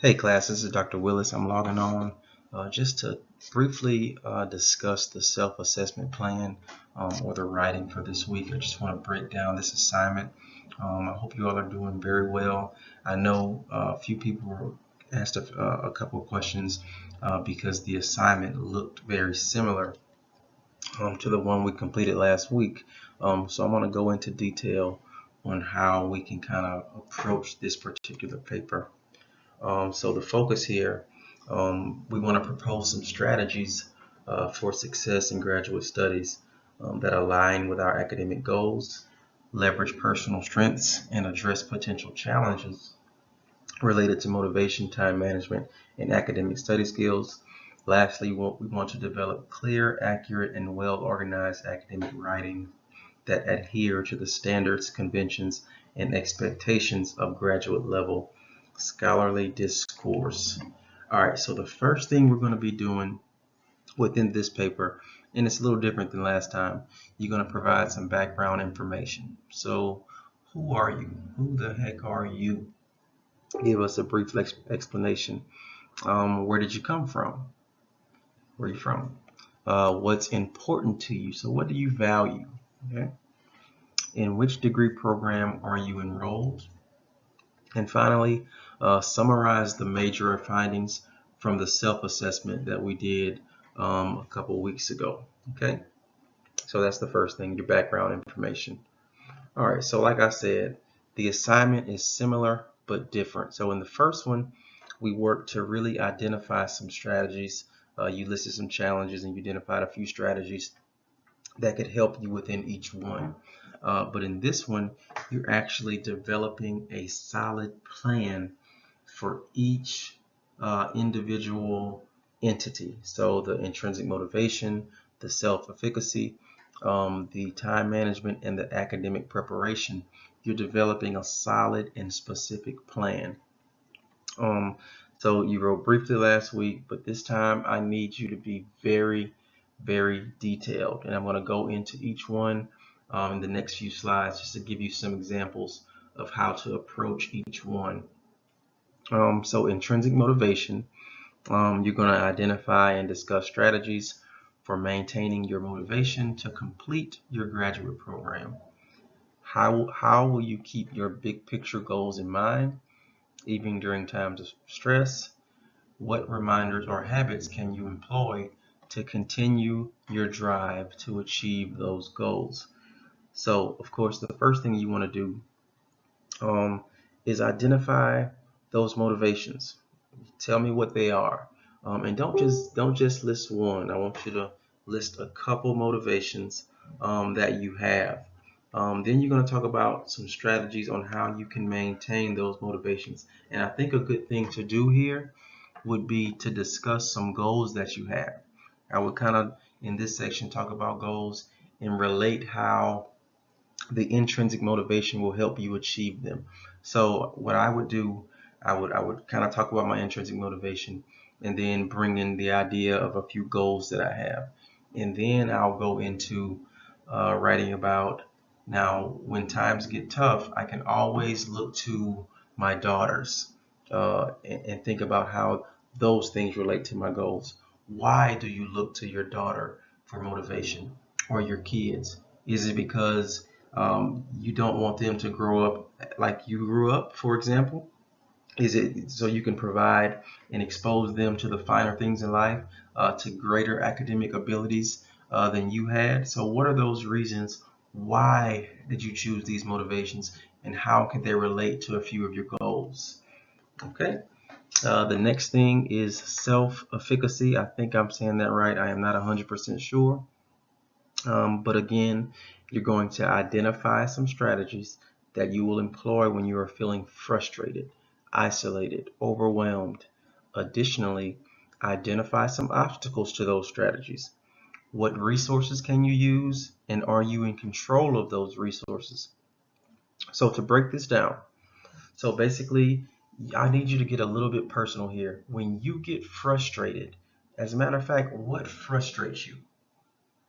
Hey class, this is Dr. Willis. I'm logging on just to briefly discuss the self-assessment plan or the writing for this week. I just want to break down this assignment. I hope you all are doing very well. I know a few people asked a couple of questions because the assignment looked very similar to the one we completed last week. So I'm going to go into detail on how we can kind of approach this particular paper. So the focus here, we want to propose some strategies for success in graduate studies that align with our academic goals, leverage personal strengths, and address potential challenges related to motivation, time management, and academic study skills. Lastly, we want to develop clear, accurate, and well-organized academic writing that adhere to the standards, conventions, and expectations of graduate level scholarly discourse. All right, so the first thing we're going to be doing within this paper, and it's a little different than last time, you're going to provide some background information. So who are you? Who the heck are you? Give us a brief explanation. Where did you come from? Where are you from? What's important to you? So what do you value? Okay. In which degree program are you enrolled? And finally, summarize the major findings from the self-assessment that we did a couple weeks ago. Okay, so that's the first thing, your background information. All right, so like I said, the assignment is similar but different. So in the first one, we worked to really identify some strategies. You listed some challenges and you identified a few strategies that could help you within each one. But in this one, you're actually developing a solid plan for each individual entity. So the intrinsic motivation, the self-efficacy, the time management, and the academic preparation. You're developing a solid and specific plan. So you wrote briefly last week, but this time I need you to be very detailed, and I'm going to go into each one in the next few slides just to give you some examples of how to approach each one. So intrinsic motivation, you're going to identify and discuss strategies for maintaining your motivation to complete your graduate program. How will you keep your big picture goals in mind even during times of stress? What reminders or habits can you employ to continue your drive to achieve those goals? So, of course, the first thing you want to do is identify those motivations. Tell me what they are, and don't just list one. I want you to list a couple motivations that you have. Then you're going to talk about some strategies on how you can maintain those motivations. And I think a good thing to do here would be to discuss some goals that you have. I would kind of, in this section, talk about goals and relate how the intrinsic motivation will help you achieve them. So what I would do, I would kind of talk about my intrinsic motivation and then bring in the idea of a few goals that I have. And then I'll go into writing about, now when times get tough, I can always look to my daughters and think about how those things relate to my goals. Why do you look to your daughter for motivation, or your kids? Is it because you don't want them to grow up like you grew up, for example? Is it so you can provide and expose them to the finer things in life, to greater academic abilities than you had? So what are those reasons? Why did you choose these motivations, and how can they relate to a few of your goals? Okay. The next thing is self-efficacy. I think I'm saying that right. I am not 100% sure. But again, you're going to identify some strategies that you will employ when you are feeling frustrated, isolated, overwhelmed. Additionally, identify some obstacles to those strategies. What resources can you use, and are you in control of those resources? So to break this down, so basically, I need you to get a little bit personal here. When you get frustrated, as a matter of fact, what frustrates you?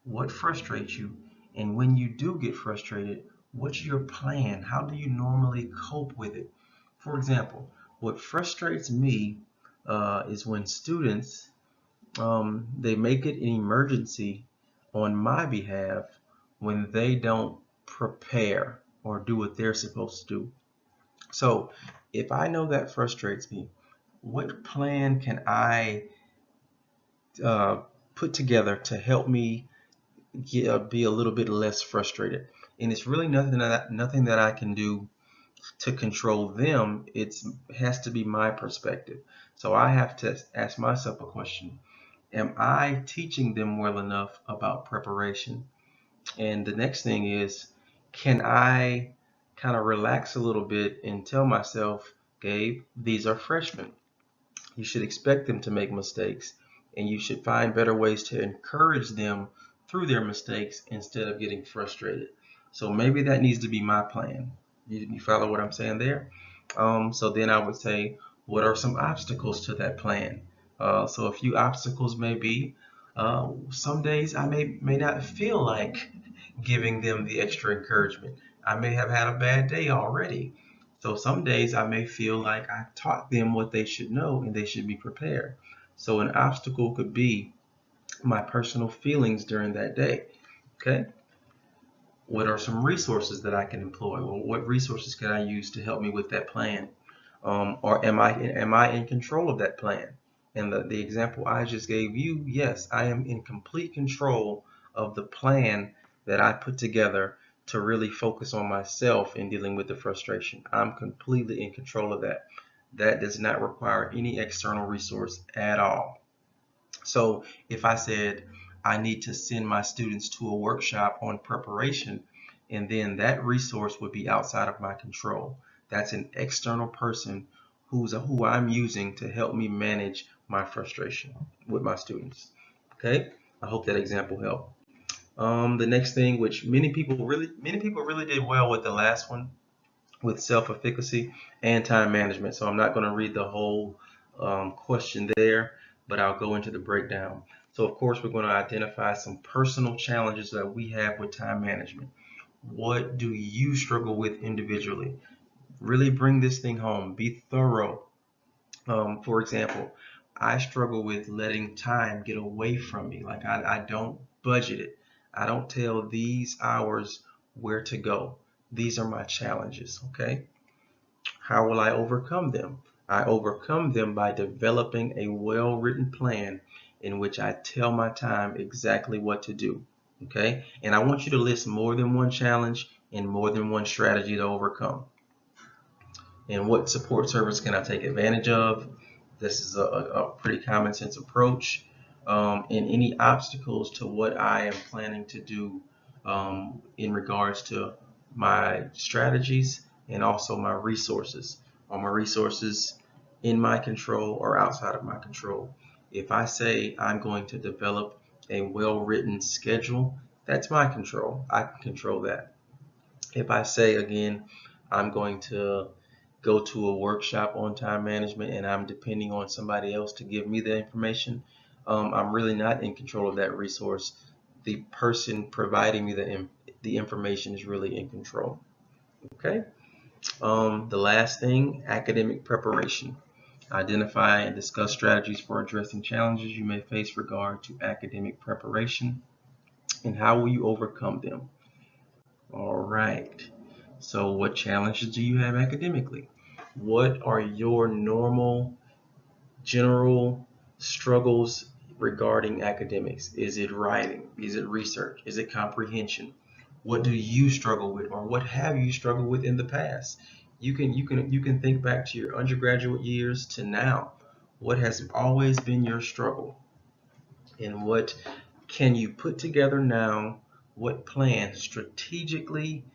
What frustrates you? And when you do get frustrated, what's your plan? How do you normally cope with it? For example, What frustrates me is when students they make it an emergency on my behalf when they don't prepare or do what they're supposed to do. So if I know that frustrates me, what plan can I uh, put together to help me be a little bit less frustrated? And it's really nothing that I can do to control them. It has to be my perspective. So I have to ask myself a question. Am I teaching them well enough about preparation? And the next thing is, can I kind of relax a little bit and tell myself, Gabe, these are freshmen. You should expect them to make mistakes, and you should find better ways to encourage them through their mistakes instead of getting frustrated. So maybe that needs to be my plan. You follow what I'm saying there? So then I would say, what are some obstacles to that plan? So a few obstacles may be, some days I may not feel like giving them the extra encouragement. I may have had a bad day already. So some days I may feel like I've taught them what they should know and they should be prepared. So an obstacle could be my personal feelings during that day. Okay. What are some resources that I can employ? Well, what resources can I use to help me with that plan? Or am I in control of that plan? And the example I just gave you, yes, I am in complete control of the plan that I put together to really focus on myself in dealing with the frustration. I'm completely in control of that. That does not require any external resource at all. So if I said I need to send my students to a workshop on preparation, and then that resource would be outside of my control. That's an external person who I'm using to help me manage my frustration with my students. Okay, I hope that example helped. The next thing, which many people really did well with the last one, with self-efficacy and time management. So I'm not going to read the whole question there, but I'll go into the breakdown. So of course, we're going to identify some personal challenges that we have with time management. What do you struggle with individually? Really bring this thing home. Be thorough. For example, I struggle with letting time get away from me. Like I don't budget it. I don't tell these hours where to go. These are my challenges, okay? How will I overcome them? I overcome them by developing a well-written plan in which I tell my time exactly what to do. Okay? And I want you to list more than one challenge and more than one strategy to overcome. And what support service can I take advantage of? This is a pretty common sense approach. And any obstacles to what I am planning to do in regards to my strategies and also my resources. Are my resources in my control or outside of my control? If I say I'm going to develop a well-written schedule, that's my control. I can control that. If I say again, I'm going to go to a workshop on time management and I'm depending on somebody else to give me the information, I'm really not in control of that resource. The person providing me the information is really in control. Okay. The last thing, academic preparation. Identify and discuss strategies for addressing challenges you may face regard to academic preparation and how will you overcome them. All right. So what challenges do you have academically? What are your normal general struggles regarding academics? Is it writing? Is it research? Is it comprehension? What do you struggle with, or what have you struggled with in the past? You can think back to your undergraduate years to now. What has always been your struggle? And what can you put together now? What plan strategically,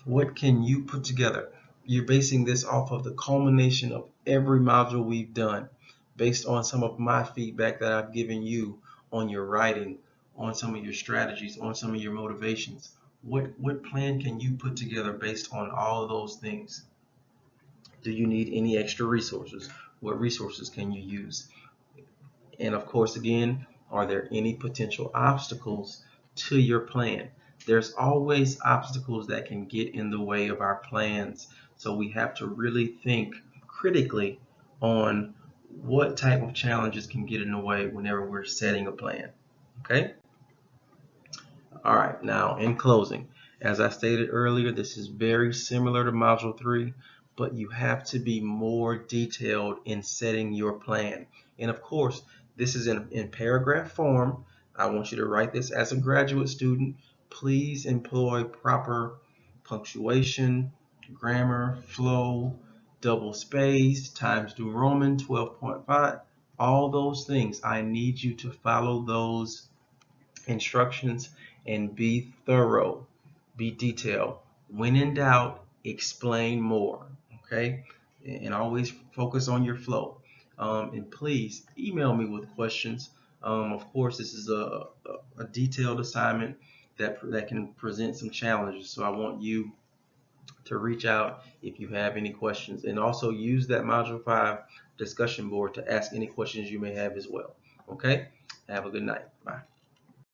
what can you put together? You're basing this off of the culmination of every module we've done, based on some of my feedback that I've given you on your writing, on some of your strategies, on some of your motivations. What plan can you put together based on all of those things? Do you need any extra resources? What resources can you use? And of course, again, are there any potential obstacles to your plan? There's always obstacles that can get in the way of our plans. So we have to really think critically on what type of challenges can get in the way whenever we're setting a plan. Okay? All right, now in closing, as I stated earlier, this is very similar to Module 3, but you have to be more detailed in setting your plan. And of course, this is in paragraph form. I want you to write this as a graduate student. Please employ proper punctuation, grammar, flow, double space, Times New Roman 12.5, all those things. I need you to follow those instructions and be thorough, be detailed. When in doubt, explain more. Okay, and always focus on your flow. And please email me with questions. Of course, this is a detailed assignment that can present some challenges. So I want you to reach out if you have any questions, and also use that Module 5 discussion board to ask any questions you may have as well. Okay, have a good night. Bye.